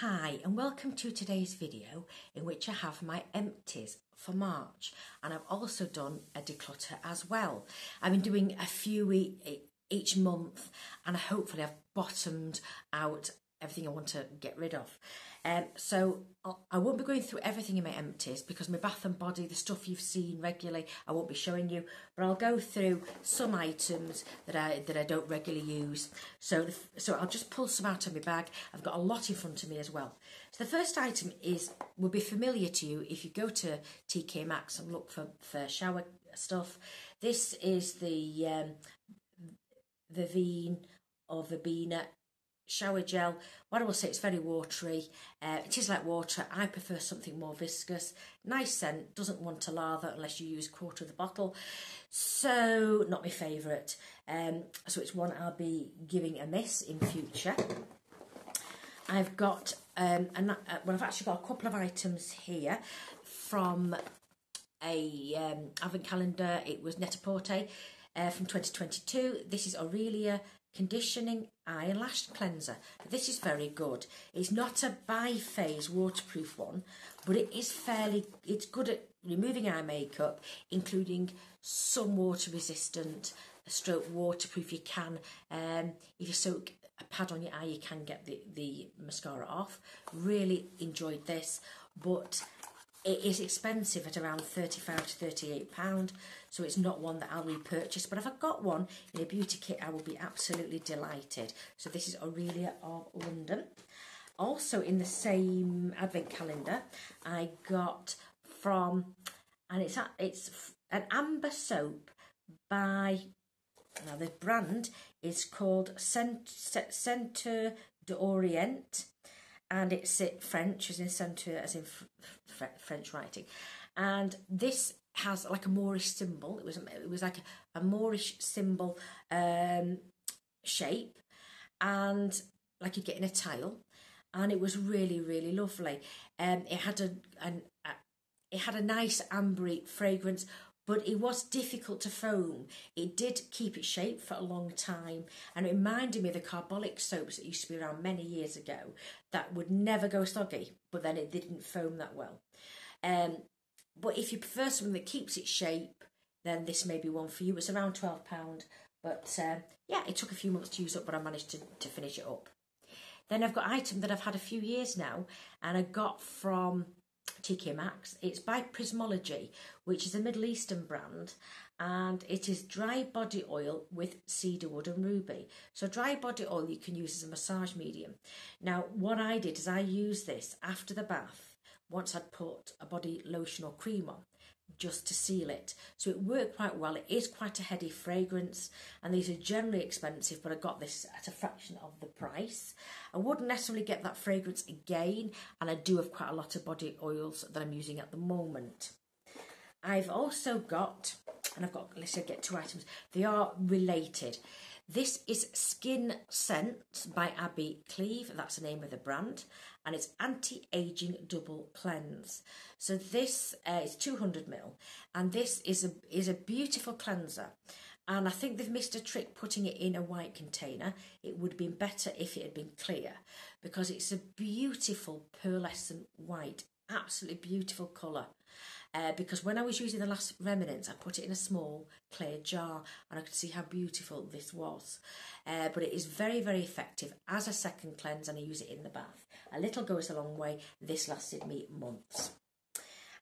Hi and welcome to today's video in which I have my empties for March, and I've also done a declutter as well. I've been doing a few each month and hopefully I've bottomed out everything I want to get rid of. So I won't be going through everything in my empties because my bath and body, the stuff you've seen regularly, I won't be showing you, but I'll go through some items that I don't regularly use. So I'll just pull some out of my bag. I've got a lot in front of me as well. So the first item will be familiar to you if you go to TK Maxx and look for shower stuff. This is the Vivine or Verbena shower gel. What I will say, it's very watery. It is like water. I prefer something more viscous. Nice scent, doesn't want to lather unless you use a quarter of the bottle. So not my favourite. So it's one I'll be giving a miss in future. I've got, I've actually got a couple of items here from a advent calendar. It was Net-a-Porter from 2022. This is Aurelia Conditioning Eye and Lash Cleanser. This is very good. It's not a bi-phase waterproof one, but it's good at removing eye makeup, including some water resistant stroke waterproof. You can, if you soak a pad on your eye, you can get the mascara off. Really enjoyed this, but it is expensive at around £35 to £38, so it's not one that I'll repurchase. But if I've got one in a beauty kit, I will be absolutely delighted. So this is Aurelia of London. Also in the same advent calendar, I got from, and it's an amber soap by, now the brand is called Centre d'Orient. And it's French, as in centre, as in French writing. And this has like a Moorish symbol. It was like a Moorish symbol shape, and like you get in a tile. And it was really, really lovely. It had a nice ambery fragrance, but it was difficult to foam. It did keep its shape for a long time, and it reminded me of the carbolic soaps that used to be around many years ago that would never go soggy, but then it didn't foam that well. But if you prefer something that keeps its shape, then this may be one for you. It's around £12, but yeah, it took a few months to use up, but I managed to finish it up. Then I've got an item that I've had a few years now, and I got from TK Maxx. It's by Prismology, which is a Middle Eastern brand, and it is dry body oil with cedarwood and ruby. So dry body oil you can use as a massage medium. Now what I did is I used this after the bath once I'd put a body lotion or cream on, just to seal it. So it worked quite well. It is quite a heady fragrance, and these are generally expensive, but I got this at a fraction of the price. I wouldn't necessarily get that fragrance again, and I do have quite a lot of body oils that I'm using at the moment. I've also got, and let's get two items. They are related. This is Skin Scents by Abby Cleve. That's the name of the brand, and it's Anti-Aging Double Cleanse. So this is 200ml, and this is a beautiful cleanser. And I think they've missed a trick putting it in a white container. It would have been better if it had been clear, because it's a beautiful pearlescent white, absolutely beautiful colour. Because when I was using the last remnants, I put it in a small clear jar, and I could see how beautiful this was. But it is very, very effective as a second cleanse, and I use it in the bath. A little goes a long way. This lasted me months.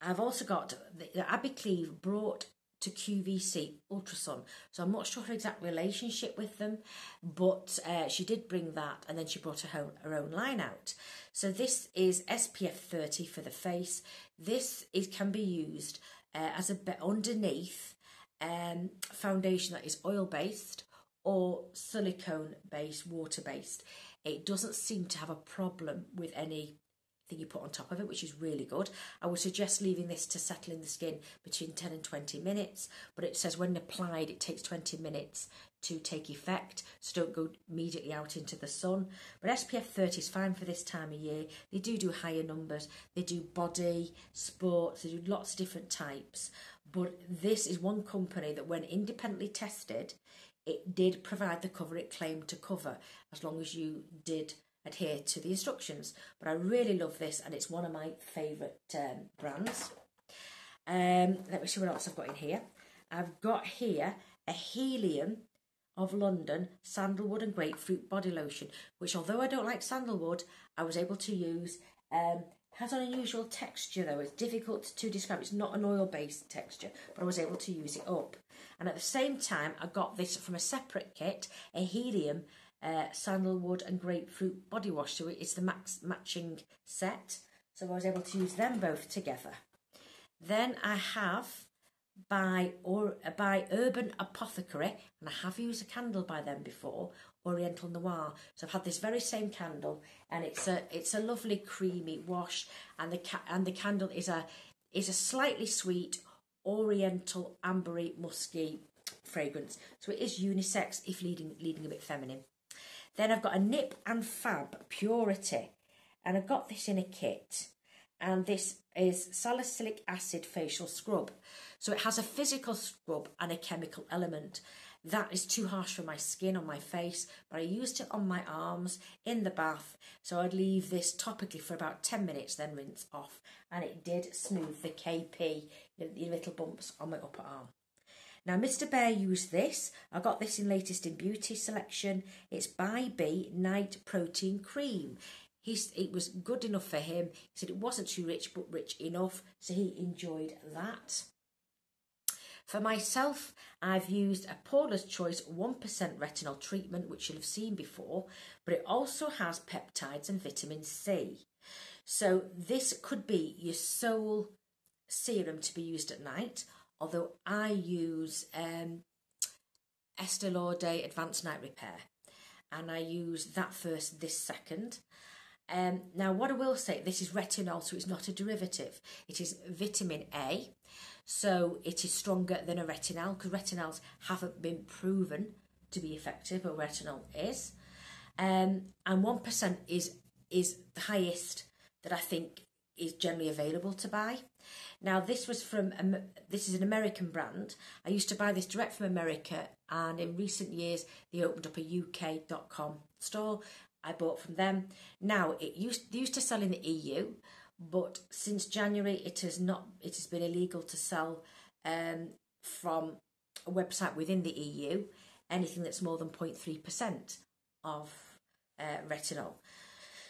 I've also got the Abby Cleve brought to QVC Ultrasun, so I'm not sure her exact relationship with them, but she did bring that, and then she brought her own line out. So this is SPF 30 for the face. This can be used as a bit underneath foundation that is oil based or silicone based, water based. It doesn't seem to have a problem with anything you put on top of it, which is really good. I would suggest leaving this to settle in the skin between 10 and 20 minutes, but it says when applied it takes 20 minutes to take effect, so don't go immediately out into the sun. But SPF 30 is fine for this time of year. They do higher numbers. They do body, sports, they do lots of different types, but this is one company that when independently tested, it did provide the cover it claimed to cover, as long as you did adhere to the instructions. But I really love this, and it's one of my favourite brands. Let me see what else I've got in here. I've got here a Helium of London sandalwood and grapefruit body lotion, which, although I don't like sandalwood, I was able to use. Has an unusual texture though. It's difficult to describe. It's not an oil-based texture, but I was able to use it up. And at the same time, I got this from a separate kit, a Helium sandalwood and grapefruit body wash. So it's the matching set. So I was able to use them both together. Then I have by Urban Apothecary, and I have used a candle by them before, Oriental Noir. So I've had this very same candle, and it's a lovely creamy wash, and the candle is a slightly sweet Oriental ambery musky fragrance. So it is unisex if leading a bit feminine. Then I've got a Nip and Fab Purity, and I got this in a kit, and this is salicylic acid facial scrub. So it has a physical scrub and a chemical element. That is too harsh for my skin on my face, but I used it on my arms in the bath. So I'd leave this topically for about 10 minutes, then rinse off. And it did smooth the KP, the little bumps on my upper arm. Now, Mr. Bear used this. I got this in Latest in Beauty selection. It's by B Night Protein Cream. It was good enough for him. He said it wasn't too rich, but rich enough. So he enjoyed that. For myself, I've used a Paula's Choice 1% retinol treatment, which you'll have seen before, but it also has peptides and vitamin C. So this could be your sole serum to be used at night, although I use Estee Lauder Advanced Night Repair, and I use that first, this second. Now, what I will say, this is retinol, so it's not a derivative. It is vitamin A, so it is stronger than a retinol, because retinols haven't been proven to be effective, but retinol is. And 1% is the highest that I think is generally available to buy. Now, this is an American brand. I used to buy this direct from America, and in recent years, they opened up a UK.com store. I bought from them. Now, they used to sell in the EU, but since January it has been illegal to sell from a website within the EU anything that's more than 0.3% of retinol.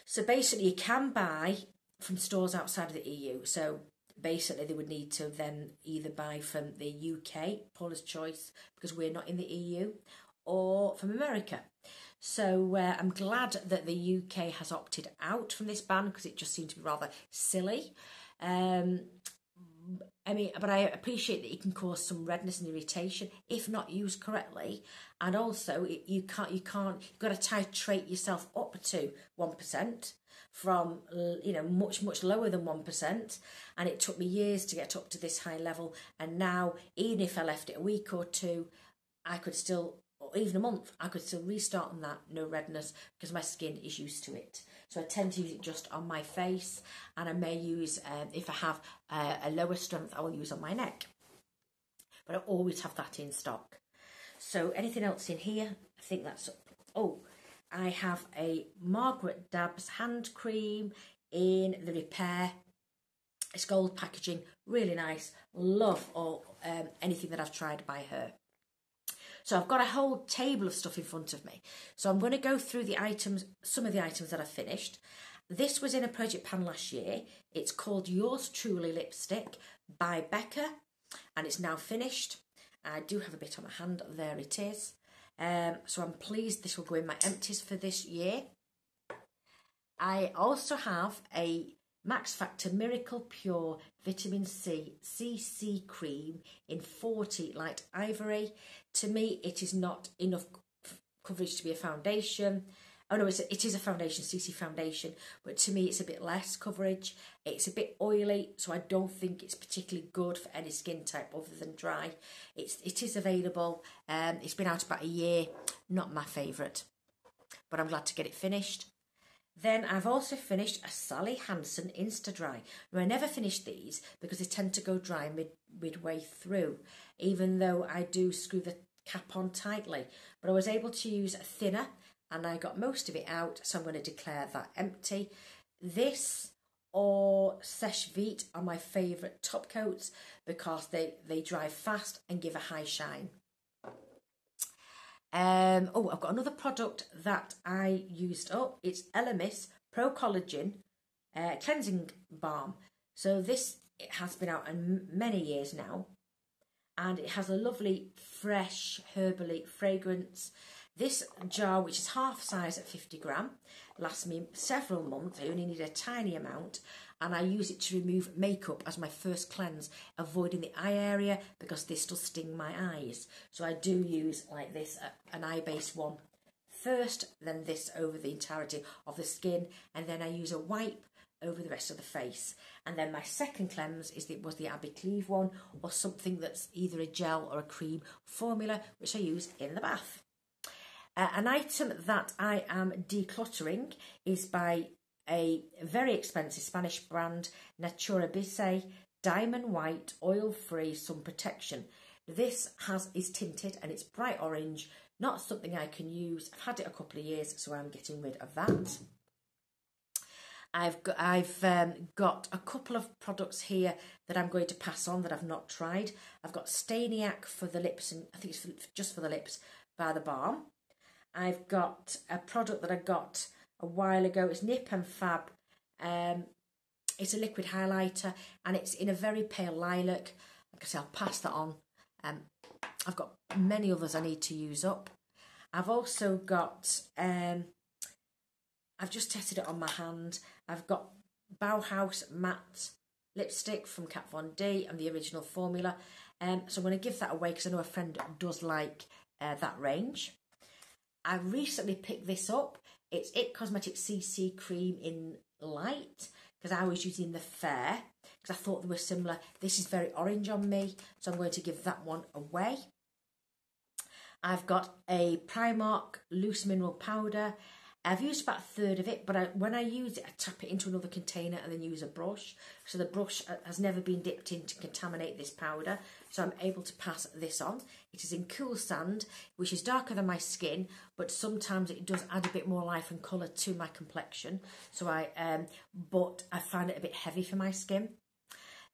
So basically you can buy from stores outside of the EU. So basically they would need to then either buy from the UK, Paula's Choice, because we're not in the EU, or from America. So I'm glad that the UK has opted out from this ban, because it just seemed to be rather silly. But I appreciate that it can cause some redness and irritation if not used correctly, and also you've got to titrate yourself up to 1% from much lower than 1%, and it took me years to get up to this high level. And now, even if I left it a week or two, I could still, or even a month, I could still restart on that, no redness, because my skin is used to it. So I tend to use it just on my face, and I may use, if I have a lower strength, I will use on my neck. But I always have that in stock. So anything else in here? I think that's, I have a Margaret Dabbs hand cream in the Repair. It's gold packaging, really nice. Love anything that I've tried by her. So I've got a whole table of stuff in front of me. So I'm going to go through the items, some of the items that I finished. This was in a project pan last year. It's called Yours Truly Lipstick by Becca, and it's now finished. I do have a bit on my hand. There it is. So I'm pleased this will go in my empties for this year. I also have a Max Factor Miracle Pure Vitamin C CC Cream in 40 Light Ivory. To me, it is not enough coverage to be a foundation. Oh no, it is a foundation, CC foundation, but to me it's a bit less coverage. It's a bit oily, so I don't think it's particularly good for any skin type other than dry. It is available. It's been out about a year. Not my favourite, but I'm glad to get it finished. Then I've also finished a Sally Hansen Insta Dry. Now, I never finish these because they tend to go dry midway through, even though I do screw the cap on tightly. But I was able to use a thinner and I got most of it out, so I'm going to declare that empty. This or Seche Vite are my favourite top coats because they dry fast and give a high shine. Oh, I've got another product that I used up. It's Elemis Pro Collagen Cleansing Balm. So this, it has been out in many years now, and it has a lovely fresh herbally fragrance. This jar, which is half size at 50 gram, lasts me several months. I only need a tiny amount, and I use it to remove makeup as my first cleanse, avoiding the eye area because this does sting my eyes. So I do use like this, an eye-based one first, then this over the entirety of the skin, and then I use a wipe over the rest of the face. And then my second cleanse was the Abbey Cleave one, or something that's either a gel or a cream formula, which I use in the bath. An item that I am decluttering is by a very expensive Spanish brand, Natura Bise Diamond White Oil-Free Sun Protection. This is tinted and it's bright orange, not something I can use. I've had it a couple of years, so I'm getting rid of that. I've got a couple of products here that I'm going to pass on that I've not tried. I've got Staniac for the lips, and I think it's just for the lips by the Balm. I've got a product that I got a while ago. It's Nip and Fab. It's a liquid highlighter and it's in a very pale lilac. Like I say, I'll pass that on. I've got many others I need to use up. I've also got, I've just tested it on my hand. I've got Bauhaus Matte Lipstick from Kat Von D and the original formula. So I'm going to give that away because I know a friend does like that range. I recently picked this up. It's It Cosmetics CC Cream in Light, because I was using the Fair, because I thought they were similar. This is very orange on me, so I'm going to give that one away. I've got a Primark Loose Mineral Powder. I've used about a third of it, but when I use it, I tap it into another container and then use a brush. So the brush has never been dipped in to contaminate this powder, so I'm able to pass this on. It is in Cool Sand, which is darker than my skin, but sometimes it does add a bit more life and colour to my complexion. So but I find it a bit heavy for my skin.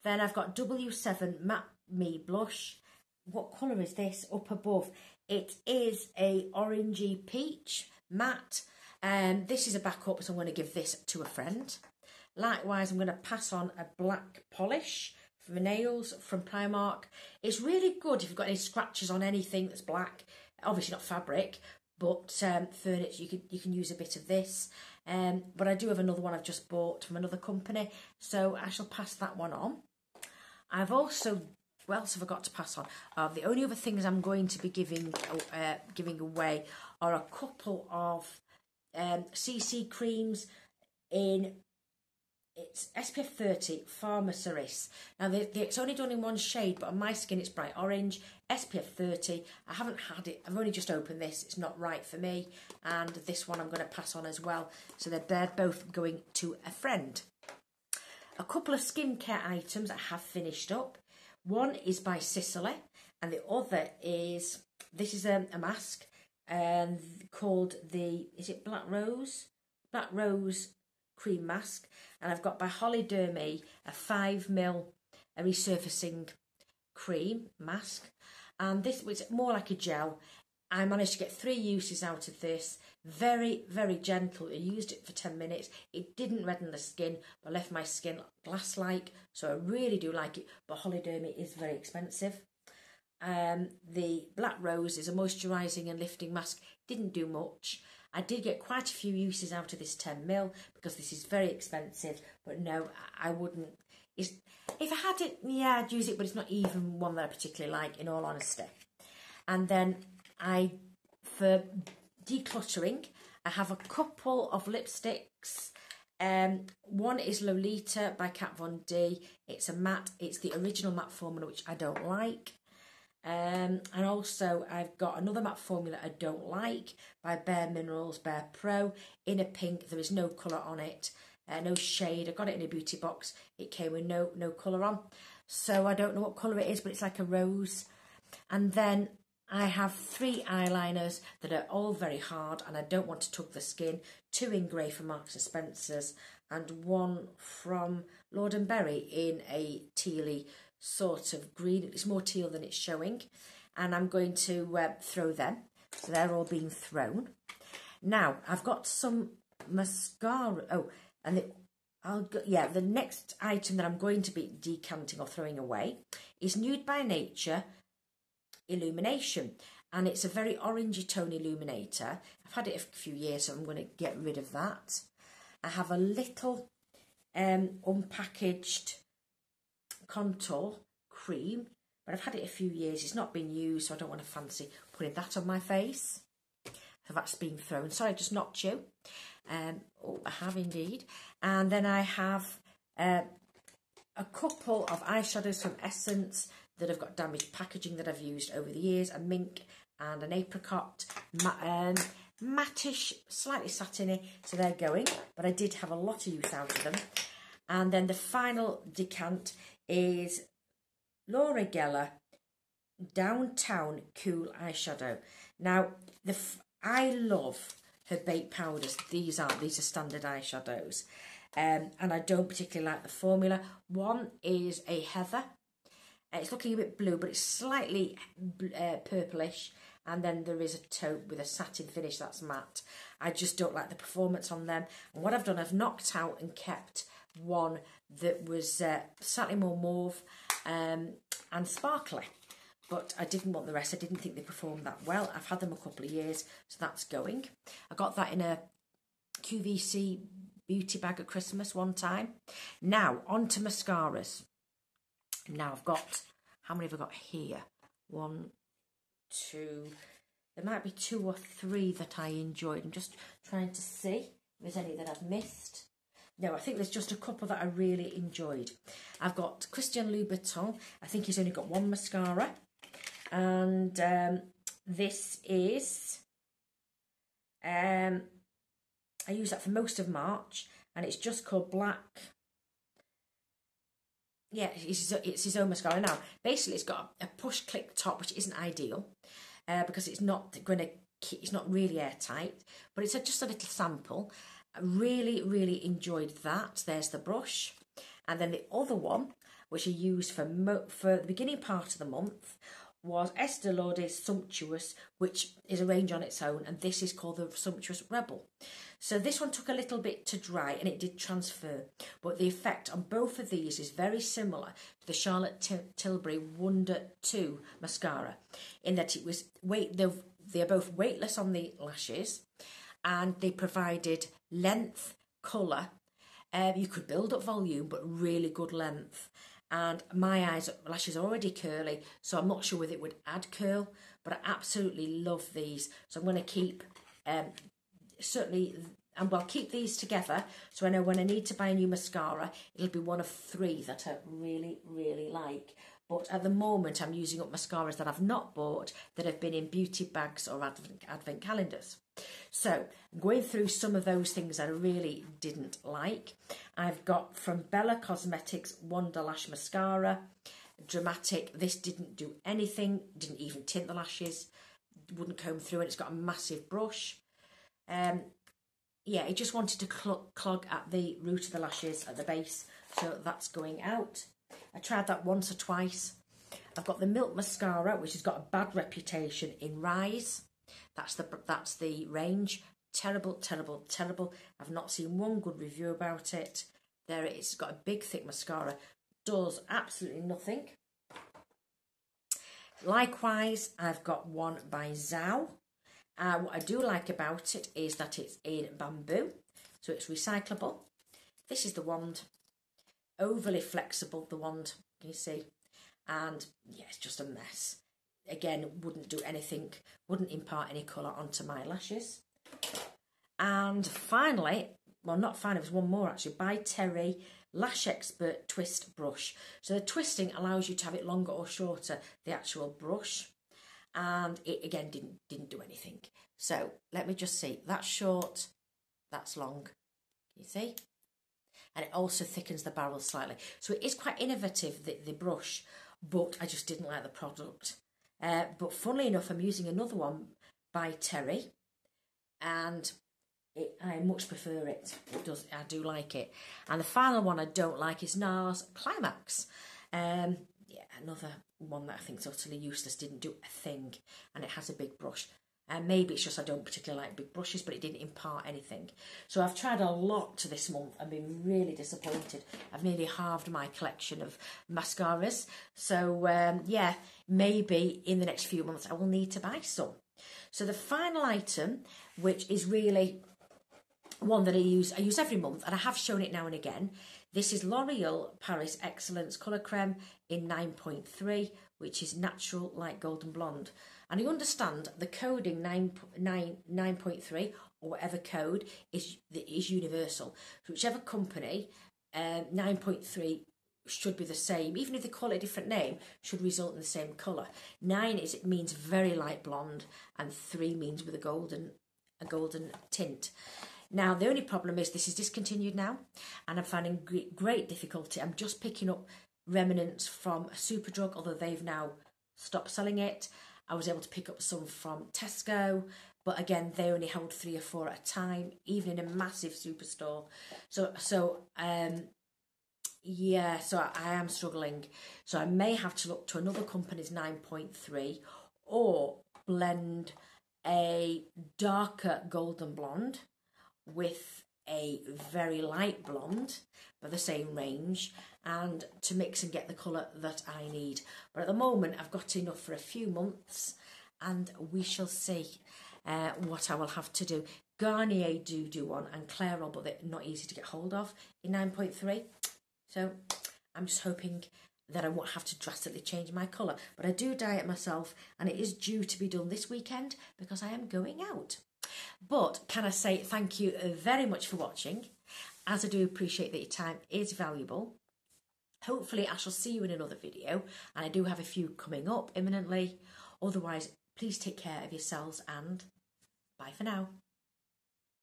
Then I've got W7 Matte Me Blush. What colour is this up above? It is a orangey peach matte. This is a backup, so I'm going to give this to a friend. Likewise, I'm going to pass on a black polish for my nails from Primark. It's really good if you've got any scratches on anything that's black. Obviously not fabric, but furniture, you can use a bit of this. But I do have another one I've just bought from another company, so I shall pass that one on. I've also, what else have I got to pass on? The only other things I'm going to be giving away are a couple of CC creams in, it's SPF 30 Pharmaceris. Now it's only done in one shade, but on my skin it's bright orange. SPF 30. I haven't had it, I've only just opened this, it's not right for me, and this one I'm going to pass on as well, so they're both going to a friend. A couple of skincare items I have finished up. One is by Sicily and the other is, this is a mask called is it Black Rose cream mask, and I've got by Holly Dermy a 5ml resurfacing cream mask, and this was more like a gel. I managed to get 3 uses out of this. Very, very gentle. I used it for 10 minutes. It didn't redden the skin, but left my skin glass-like, so I really do like it, but Holly Dermy is very expensive. The Black Rose is a moisturising and lifting mask. Didn't do much. I did get quite a few uses out of this 10ml because this is very expensive, but no, I wouldn't. If I had it, yeah, I'd use it, but it's not even one that I particularly like, in all honesty. And then for decluttering, I have a couple of lipsticks. One is Lolita by Kat Von D. It's a matte. It's the original matte formula, which I don't like. And also I've got another matte formula I don't like by Bare Minerals Bare Pro in a pink. There is no colour on it, no shade. I got it in a beauty box. It came with no colour on, so I don't know what colour it is, but it's like a rose. And then I have 3 eyeliners that are all very hard and I don't want to tug the skin. 2 in grey from Marks and Spencer's and 1 from Lord & Berry in a tealy sort of green. It's more teal than it's showing. And I'm going to throw them. So they're all being thrown. Now, I've got some mascara. Oh, and the next item that I'm going to be decanting or throwing away is Nude by Nature Illumination, and it's a very orangey tone illuminator. I've had it a few years, so I'm going to get rid of that. I have a little unpackaged contour cream, but I've had it a few years. It's not been used, so I don't want to fancy putting that on my face. So that's been thrown. Sorry, I just knocked you. Oh, I have indeed. And then I have a couple of eyeshadows from Essence that have got damaged packaging that I've used over the years, a mink and an apricot, mattish, slightly satiny, so they're going, but I did have a lot of use out of them. And then the final decant is Laura Geller Downtown Cool Eyeshadow. Now, I love her baked powders. These are standard eyeshadows, and I don't particularly like the formula. One is a heather. It's looking a bit blue, but it's slightly purplish. And then there is a taupe with a satin finish that's matte. I just don't like the performance on them. And what I've done, I've knocked out and kept one that was slightly more mauve and sparkly. But I didn't want the rest. I didn't think they performed that well. I've had them a couple of years, so that's going. I got that in a QVC beauty bag at Christmas one time. Now, on to mascaras. Now I've got, how many have I got here? 1, 2, there might be 2 or 3 that I enjoyed. I'm just trying to see if there's any that I've missed. No, I think there's just a couple that I really enjoyed. I've got Christian Louboutin. I think he's only got 1 mascara. And this is, I use that for most of March. And it's just called Black. Yeah, it's his own mascara. Now, basically, it's got a push-click top, which isn't ideal because it's not really airtight, but it's just a little sample. I really, really enjoyed that. There's the brush. And then the other one, which I used for the beginning part of the month, was Estee Lauder's Sumptuous, which is a range on its own, and this is called the Sumptuous Rebel. So this one took a little bit to dry, and it did transfer, but the effect on both of these is very similar to the Charlotte Tilbury Wonder 2 mascara, in that it was they're both weightless on the lashes, and they provided length, colour. You could build up volume, but really good length. And my lashes are already curly, so I'm not sure whether it would add curl, but I absolutely love these. So I'm going to keep, keep these together, so I know when I need to buy a new mascara, it'll be one of 3 that I really, really like. But at the moment, I'm using up mascaras that I've not bought, that have been in beauty bags or advent calendars. So I'm going through some of those things I really didn't like. I've got from Bella Cosmetics Wonder Lash Mascara, Dramatic. This didn't do anything, didn't even tint the lashes, wouldn't comb through, and it's got a massive brush. Yeah, it just wanted to clog at the root of the lashes at the base, so that's going out. I tried that once or twice. I've got the Milk Mascara, which has got a bad reputation in Rise. That's the range. Terrible, terrible, terrible. I've not seen one good review about it. There it is. It's got a big, thick mascara. Does absolutely nothing. Likewise, I've got one by Zhao. What I do like about it is that it's in bamboo, so it's recyclable. This is the wand. Overly flexible, the wand, can you see? And yeah, it's just a mess. Again, wouldn't do anything, wouldn't impart any colour onto my lashes. And finally, well, not finally, there's one more actually, by Terry Lash Expert Twist Brush. So the twisting allows you to have it longer or shorter, the actual brush. And it again didn't do anything. So let me just see. That's short, that's long. Can you see? And it also thickens the barrel slightly. So it is quite innovative, the brush, but I just didn't like the product. But funnily enough, I'm using another one by Terry, and I much prefer it. I do like it. And the final one I don't like is NARS Climax. Yeah, another one that I think is utterly useless, didn't do a thing, and it has a big brush. And maybe it's just I don't particularly like big brushes, but it didn't impart anything. So I've tried a lot to this month and been really disappointed. I've nearly halved my collection of mascaras. So yeah, maybe in the next few months I will need to buy some. So the final item, which is really one that I use every month, and I have shown it now and again. This is L'Oreal Paris Excellence Colour Creme in 9.3, which is natural light golden blonde. And I understand the coding 9.3 or whatever code is universal. So whichever company, 9.3 should be the same. Even if they call it a different name, should result in the same colour. 9 it means very light blonde, and 3 means with a golden tint. Now, the only problem is this is discontinued now, and I'm finding great difficulty. I'm just picking up remnants from Superdrug, although they've now stopped selling it. I was able to pick up some from Tesco, but again, they only hold 3 or 4 at a time, even in a massive superstore. Yeah, so I am struggling. So I may have to look to another company's 9.3 or blend a darker golden blonde with a very light blonde, but the same range, and to mix and get the colour that I need. But at the moment, I've got enough for a few months, and we shall see what I will have to do. Garnier do one, and Clairol, but they're not easy to get hold of in 9.3. So I'm just hoping that I won't have to drastically change my colour. But I do dye it myself, and it is due to be done this weekend because I am going out. But can I say thank you very much for watching, as I do appreciate that your time is valuable. Hopefully I shall see you in another video, and I do have a few coming up imminently. Otherwise, please take care of yourselves, and bye for now.